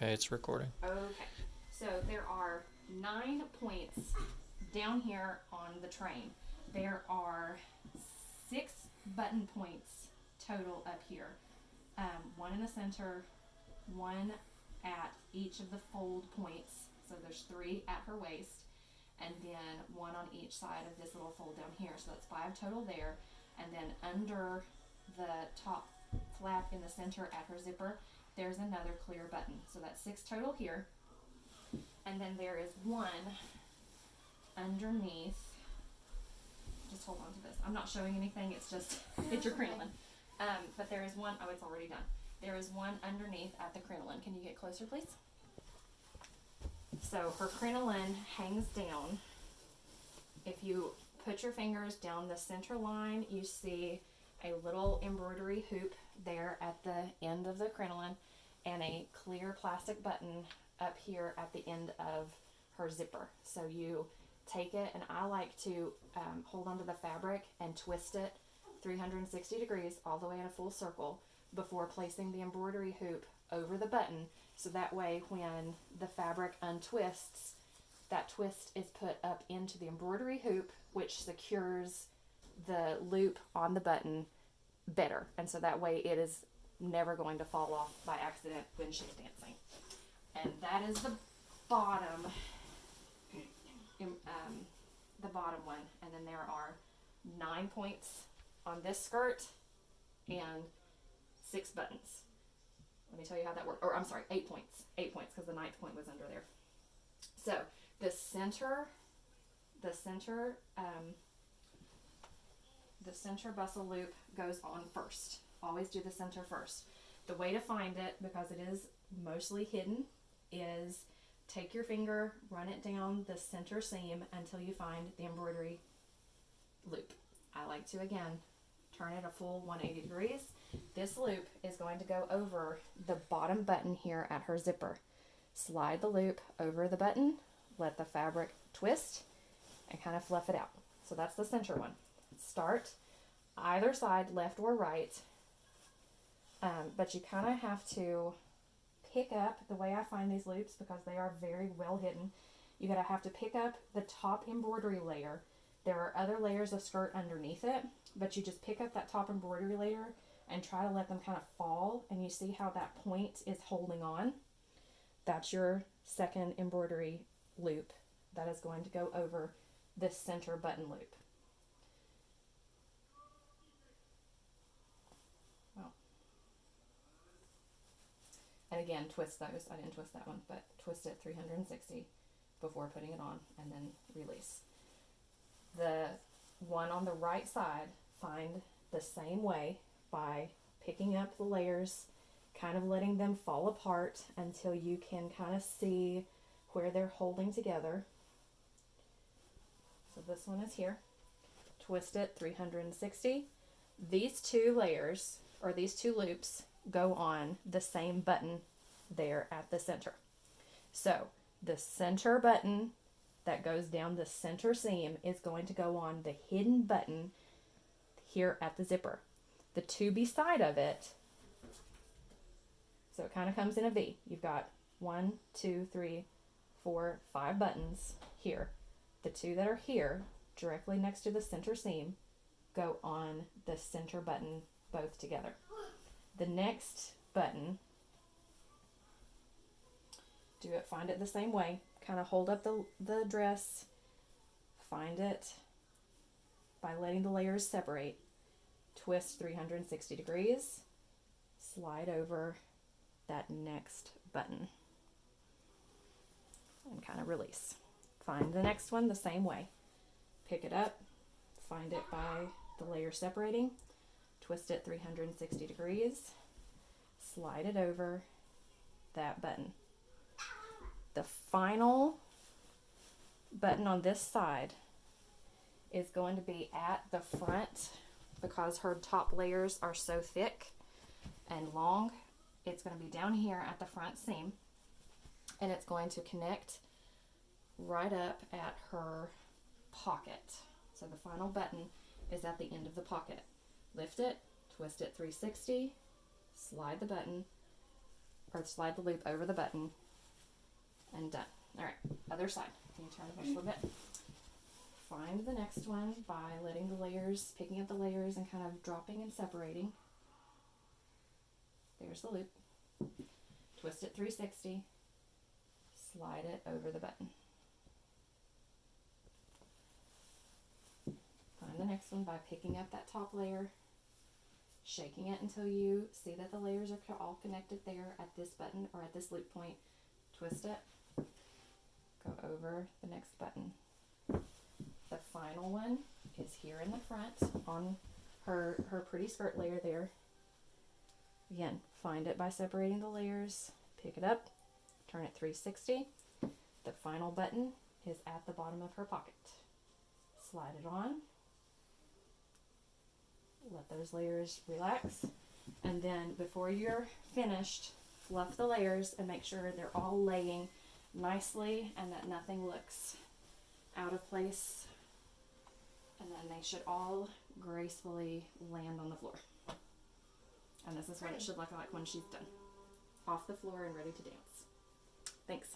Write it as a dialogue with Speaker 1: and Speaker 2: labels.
Speaker 1: Okay, it's recording.
Speaker 2: Okay, so there are 9 points down here on the train. There are 6 button points total up here. One in the center, one at each of the fold points. So there's 3 at her waist, and then one on each side of this little fold down here. So that's 5 total there. And then under the top flap in the center at her zipper, there's another clear button. So that's 6 total here. And then there is one underneath. Just hold on to this. I'm not showing anything. It's just, it's your crinoline. But there is one, oh, it's already done. There is one underneath at the crinoline. Can you get closer, please? So her crinoline hangs down. If you put your fingers down the center line, you see a little embroidery hoop there at the end of the crinoline and a clear plastic button up here at the end of her zipper. So you take it, and I like to hold onto the fabric and twist it 360 degrees all the way in a full circle before placing the embroidery hoop over the button, so that way when the fabric untwists, that twist is put up into the embroidery hoop, which secures the loop on the button better, and so that way it is never going to fall off by accident when she's dancing. And that is the bottom the bottom one. And then there are 9 points on this skirt and 6 buttons. Let me tell you how that works. Or I'm sorry, 8 points. 8 points, because the 9th point was under there. So the center bustle loop goes on first. Always do the center first. The way to find it, because it is mostly hidden, is take your finger, run it down the center seam until you find the embroidery loop. I like to, again, turn it a full 180 degrees. This loop is going to go over the bottom button here at her zipper. Slide the loop over the button, let the fabric twist, and kind of fluff it out. So that's the center one. Start either side, left or right, but you kind of have to pick up, the way I find these loops, because they are very well hidden, you gotta have to pick up the top embroidery layer. There are other layers of skirt underneath it, but you just pick up that top embroidery layer and try to let them kind of fall, and you see how that point is holding on. That's your second embroidery loop that is going to go over this center button loop. And again, twist those. I didn't twist that one, but twist it 360 before putting it on, and then release. The one on the right side, find the same way by picking up the layers, kind of letting them fall apart until you can kind of see where they're holding together. So this one is here. Twist it 360. These 2 layers, or these 2 loops, go on the same button there at the center. So the center button that goes down the center seam is going to go on the hidden button here at the zipper. The 2 beside of it, so it kind of comes in a V. You've got 1, 2, 3, 4, 5 buttons here. The 2 that are here, directly next to the center seam, go on the center button both together. The next button, find it the same way. Kind of hold up the dress, find it by letting the layers separate. Twist 360 degrees, slide over that next button, and kind of release. Find the next one the same way. Pick it up, find it by the layer separating, twist it 360 degrees, slide it over that button. The final button on this side is going to be at the front, because her top layers are so thick and long. It's going to be down here at the front seam, and it's going to connect right up at her pocket. So the final button is at the end of the pocket. Lift it, twist it 360, slide the button, or slide the loop over the button, and done. All right, other side. Can you turn it a little bit? Find the next one by letting the layers, picking up the layers and kind of dropping and separating. There's the loop. Twist it 360, slide it over the button. Find the next one by picking up that top layer, shaking it until you see that the layers are all connected there at this button or at this loop point. Twist it, go over the next button. The final one is here in the front on her pretty skirt layer there. Again, find it by separating the layers, pick it up, turn it 360. The final button is at the bottom of her pocket. Slide it on. Let those layers relax. And then before you're finished, fluff the layers and make sure they're all laying nicely and that nothing looks out of place. And then they should all gracefully land on the floor. And this is what it should look like when she's done. Off the floor and ready to dance. Thanks.